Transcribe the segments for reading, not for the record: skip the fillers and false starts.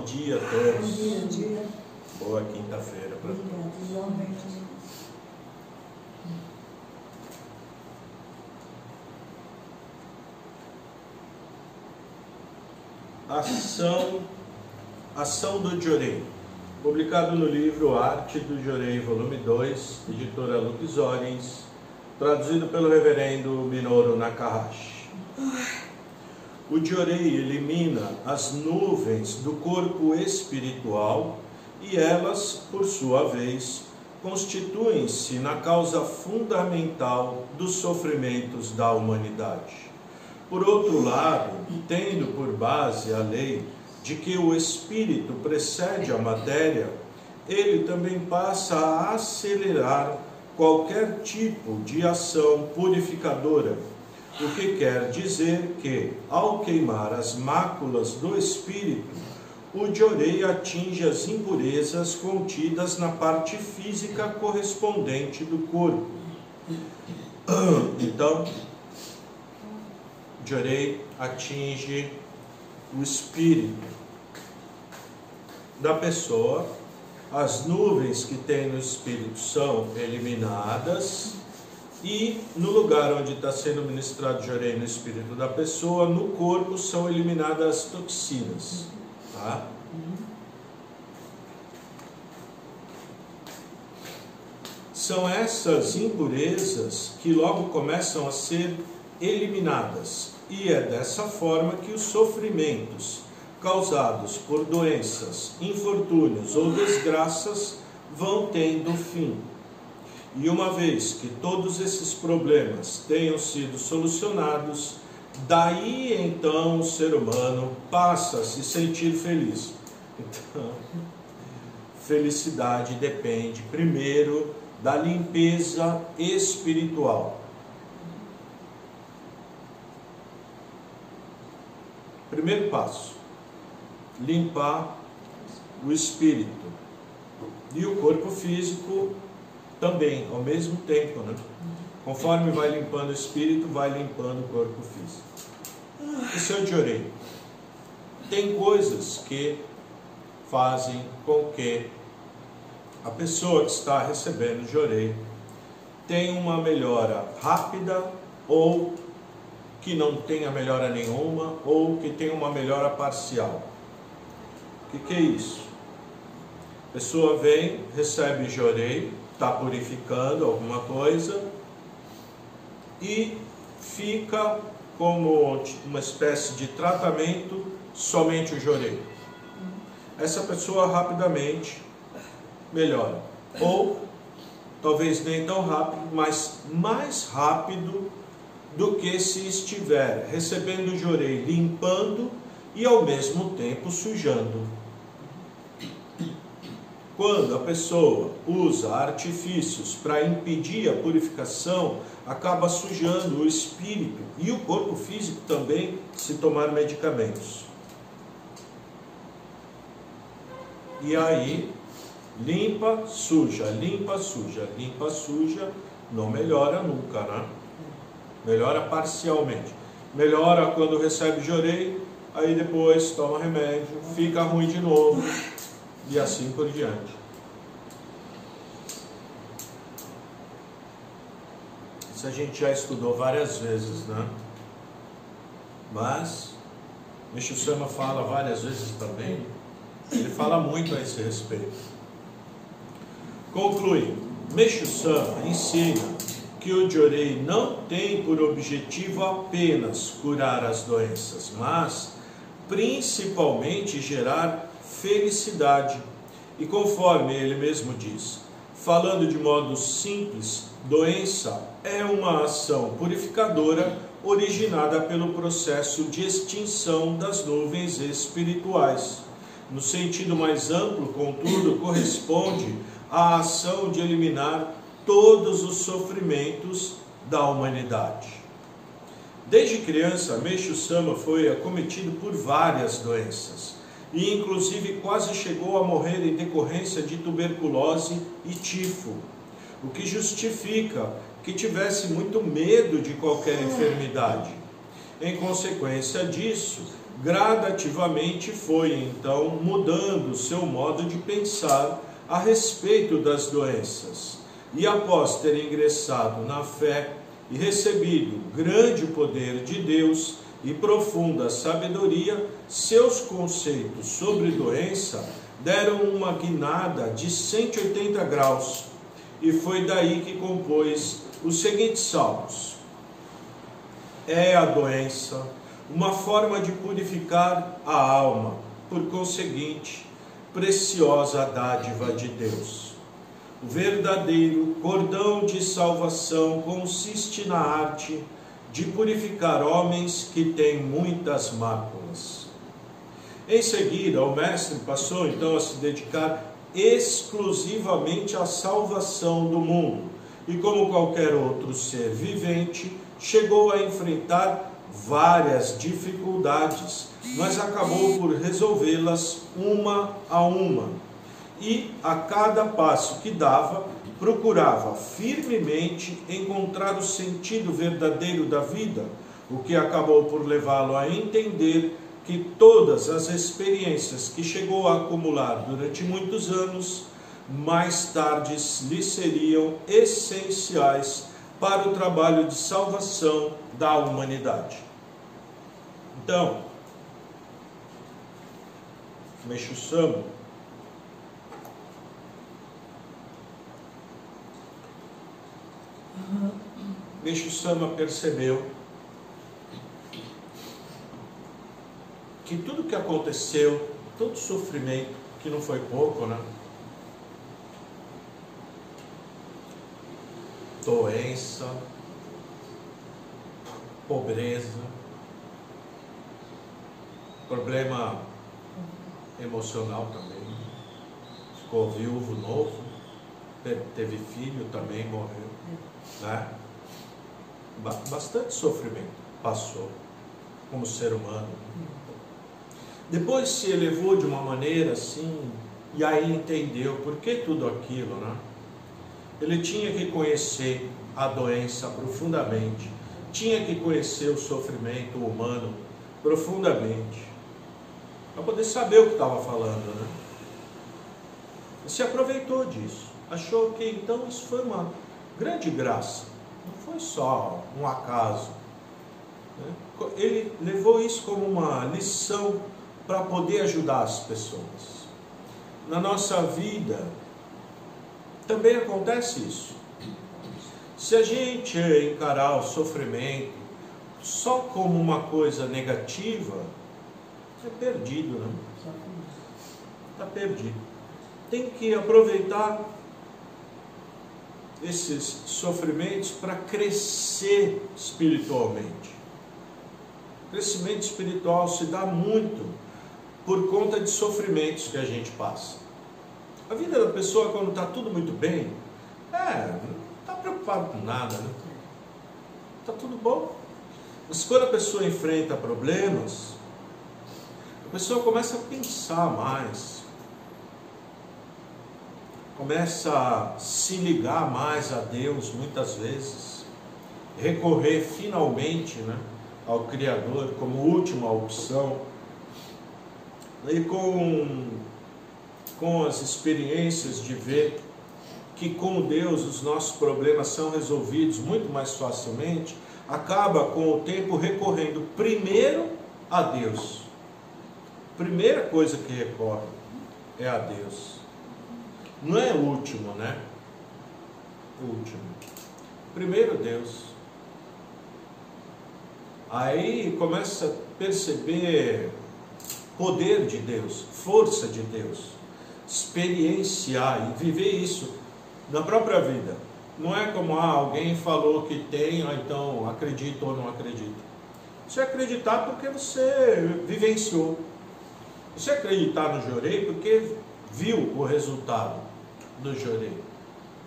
Bom dia a todos. Bom dia. Boa quinta-feira para todos. Igualmente. Ação do Jorei, publicado no livro Arte do Jorei, volume 2, editora Lux Orens, traduzido pelo reverendo Minoru Nakahashi. O Jorei elimina as nuvens do corpo espiritual e elas, por sua vez, constituem-se na causa fundamental dos sofrimentos da humanidade. Por outro lado, tendo por base a lei de que o espírito precede a matéria, ele também passa a acelerar qualquer tipo de ação purificadora, o que quer dizer que, ao queimar as máculas do espírito, o Jorei atinge as impurezas contidas na parte física correspondente do corpo. Então, Jorei atinge o espírito da pessoa, as nuvens que tem no espírito são eliminadas e no lugar onde está sendo ministrado Jorei no espírito da pessoa, no corpo são eliminadas as toxinas. Tá? São essas impurezas que logo começam a ser eliminadas, e é dessa forma que os sofrimentos causados por doenças, infortúnios ou desgraças vão tendo fim. E uma vez que todos esses problemas tenham sido solucionados, daí então o ser humano passa a se sentir feliz. Então, felicidade depende primeiro da limpeza espiritual. Primeiro passo, limpar o espírito e o corpo físico também, ao mesmo tempo, né? Conforme vai limpando o espírito, vai limpando o corpo físico. Isso é o Jorei. Tem coisas que fazem com que a pessoa que está recebendo o Jorei tenha uma melhora rápida ou que não tenha melhora nenhuma, ou que tenha uma melhora parcial. O que é isso? A pessoa vem, recebe Jorei, está purificando alguma coisa, e fica como uma espécie de tratamento somente o Jorei. Essa pessoa rapidamente melhora. Ou, talvez nem tão rápido, mas mais rápido do que se estiver recebendo o Jorei, limpando e ao mesmo tempo sujando. Quando a pessoa usa artifícios para impedir a purificação, acaba sujando o espírito e o corpo físico também, se tomar medicamentos. E aí, limpa, suja, limpa, suja, limpa, suja, não melhora nunca, né? Melhora parcialmente. Melhora quando recebe Jorei, aí depois toma remédio, fica ruim de novo, e assim por diante. Isso a gente já estudou várias vezes, né? Mas Meixo Sama fala várias vezes também. Ele fala muito a esse respeito. Conclui, Meixo Sama ensina que o Jorei não tem por objetivo apenas curar as doenças, mas principalmente gerar felicidade. E conforme ele mesmo diz, falando de modo simples, doença é uma ação purificadora originada pelo processo de extinção das nuvens espirituais. No sentido mais amplo, contudo, corresponde à ação de eliminar todos os sofrimentos da humanidade. Desde criança, Meixo Sama foi acometido por várias doenças e inclusive quase chegou a morrer em decorrência de tuberculose e tifo, o que justifica que tivesse muito medo de qualquer enfermidade. Em consequência disso, gradativamente foi então mudando o seu modo de pensar a respeito das doenças. E após ter ingressado na fé e recebido grande poder de Deus e profunda sabedoria, seus conceitos sobre doença deram uma guinada de 180 graus. E foi daí que compôs os seguintes salmos: é a doença uma forma de purificar a alma, por conseguinte, preciosa dádiva de Deus. O verdadeiro cordão de salvação consiste na arte de purificar homens que têm muitas máculas. Em seguida, o mestre passou então a se dedicar exclusivamente à salvação do mundo, e como qualquer outro ser vivente, chegou a enfrentar várias dificuldades, mas acabou por resolvê-las uma a uma. E a cada passo que dava, procurava firmemente encontrar o sentido verdadeiro da vida, o que acabou por levá-lo a entender que todas as experiências que chegou a acumular durante muitos anos, mais tarde lhe seriam essenciais para o trabalho de salvação da humanidade. Então, Meixo Sama percebeu que tudo que aconteceu, todo sofrimento, que não foi pouco, né? Doença, pobreza, problema emocional também, ficou viúvo novo, teve filho também, morreu, né? Bastante sofrimento passou como ser humano. Depois se elevou de uma maneira assim, e aí entendeu por que tudo aquilo, né? Ele tinha que conhecer a doença profundamente, tinha que conhecer o sofrimento humano profundamente, para poder saber o que estava falando, né? E se aproveitou disso, achou que então isso foi uma grande graça, não foi só um acaso, né? Ele levou isso como uma lição para poder ajudar as pessoas. Na nossa vida também acontece isso. Se a gente encarar o sofrimento só como uma coisa negativa, é perdido, né? Está perdido. Tem que aproveitar esses sofrimentos para crescer espiritualmente. O crescimento espiritual se dá muito por conta de sofrimentos que a gente passa. A vida da pessoa, quando está tudo muito bem, não está preocupado com nada, né? Está tudo bom. Mas quando a pessoa enfrenta problemas, a pessoa começa a pensar mais, começa a se ligar mais a Deus muitas vezes, recorrer finalmente, né, ao Criador como última opção. E com as experiências de ver que com Deus os nossos problemas são resolvidos muito mais facilmente, acaba com o tempo recorrendo primeiro a Deus. Primeira coisa que recorre é a Deus. Não é o último, né? O último. Primeiro Deus. Aí começa a perceber poder de Deus, força de Deus, experienciar e viver isso na própria vida. Não é como alguém falou que tem, então acredito ou não acredito. Você acreditar porque você vivenciou. Você acreditar no Jorei porque viu o resultado do Jorei.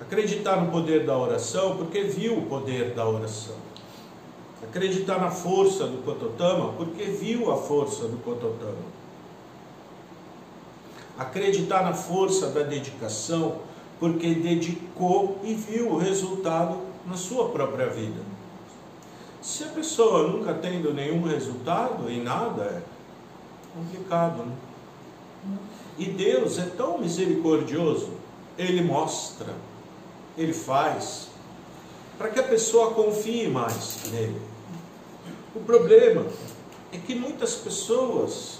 Acreditar no poder da oração porque viu o poder da oração. Acreditar na força do Kototama porque viu a força do Kototama. Acreditar na força da dedicação porque dedicou e viu o resultado na sua própria vida. Se a pessoa nunca tendo nenhum resultado em nada, Complicado, né? E Deus é tão misericordioso, Ele mostra, Ele faz, para que a pessoa confie mais nele. O problema é que muitas pessoas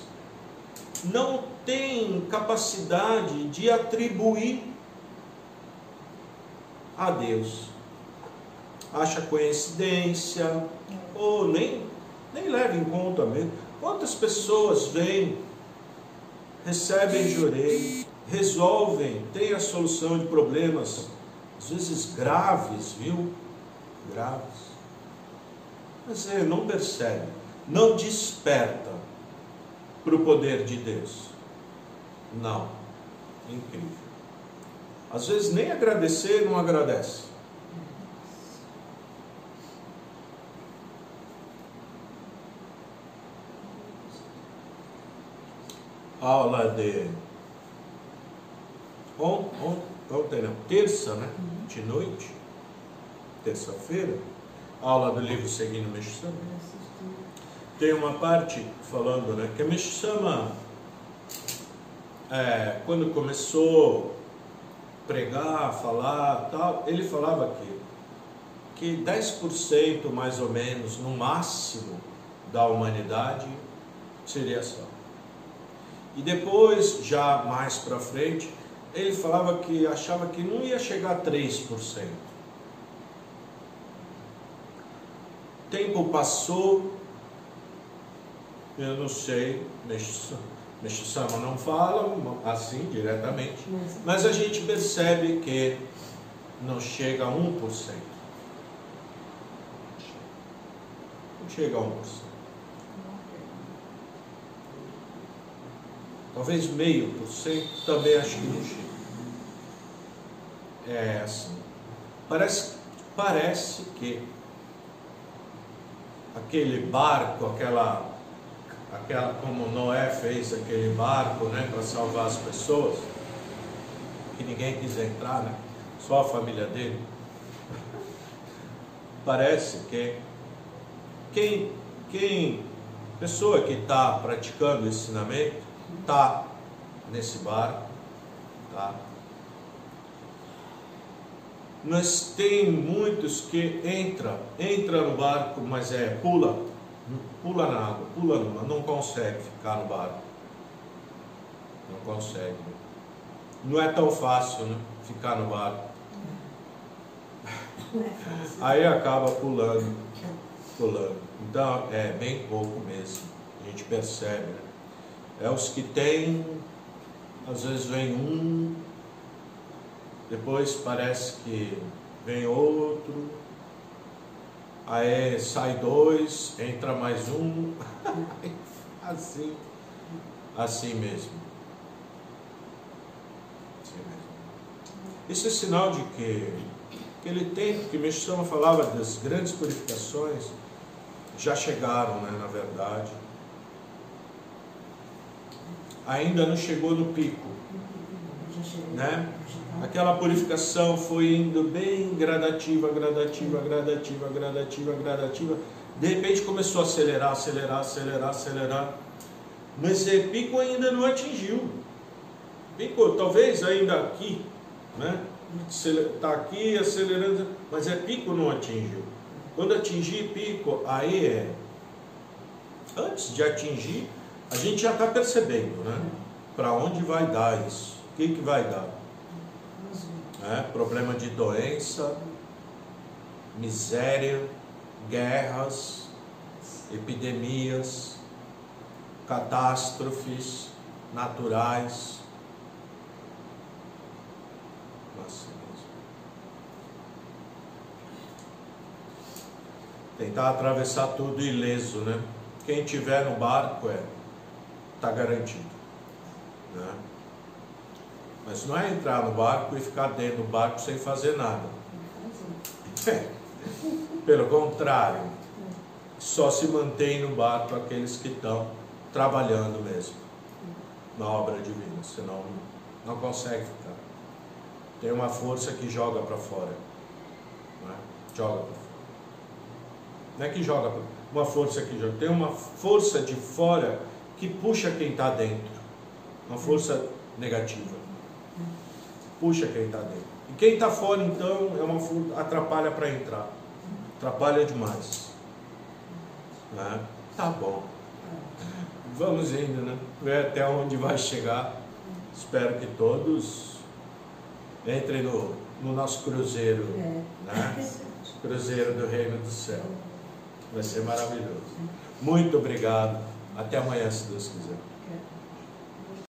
não têm capacidade de atribuir a Deus. Acha coincidência, ou nem leva em conta mesmo. Quantas pessoas vêm, recebem jureio, resolvem, têm a solução de problemas, às vezes graves, viu? Graves. Mas ele não percebe, não desperta para o poder de Deus. Não. Incrível. Às vezes nem agradecer, não agradece. Aula de ontem, não, terça, né? De noite, terça-feira, aula do livro Seguindo Meixo Sama. Tem uma parte falando, né, que Meixo Sama, quando começou a pregar, falar, tal, ele falava que 10% mais ou menos, no máximo, da humanidade seria salva. E depois, já mais para frente, ele falava que achava que não ia chegar a 3%. O tempo passou, eu não sei, Meixo Sama não fala assim diretamente, mas a gente percebe que não chega a 1%. Não chega a 1%. Talvez 0,5%, também acho que não chega. É assim. Parece que aquele barco, aquela como Noé fez aquele barco, né, para salvar as pessoas, que ninguém quis entrar, né? Só a família dele. Parece que pessoa que está praticando o ensinamento está nesse barco, tá? Mas tem muitos que entra no barco, mas pula na água, pula no mar, não consegue ficar no barco, não consegue. Não é tão fácil, né, ficar no barco. Aí acaba pulando. Então é bem pouco mesmo, a gente percebe, né? É os que tem, às vezes vem um, depois parece que vem outro, aí sai 2, entra mais um, assim mesmo. Assim mesmo. Isso é sinal de que aquele tempo que Meixo Sama falava das grandes purificações, já chegaram, né, na verdade. Ainda não chegou no pico, né? Aquela purificação foi indo bem gradativa, de repente começou a acelerar, mas o pico ainda não atingiu. Pico, talvez ainda aqui, né? Está aqui acelerando, mas pico não atingiu. Quando atingir pico, aí antes de atingir, a gente já está percebendo, né? Para onde vai dar isso? O que vai dar? Problema de doença, miséria, guerras, epidemias, catástrofes naturais. Assim mesmo. Tentar atravessar tudo ileso, né? Quem tiver no barco está garantido, né? Mas não é entrar no barco e ficar dentro do barco sem fazer nada. Pelo contrário, só se mantém no barco aqueles que estão trabalhando mesmo na obra divina, senão não consegue ficar. Tem uma força que joga para fora, né? Joga para fora. Não é que joga, uma força que joga, tem uma força de fora que puxa quem está dentro. Uma força negativa. Puxa quem está dentro. E quem está fora, então, é uma força, atrapalha para entrar. Atrapalha demais. Né? Tá bom. Vamos indo, né? Ver até onde vai chegar. Espero que todos entrem no nosso cruzeiro, né? Cruzeiro do Reino do Céu. Vai ser maravilhoso. Muito obrigado. Até amanhã, se Deus quiser.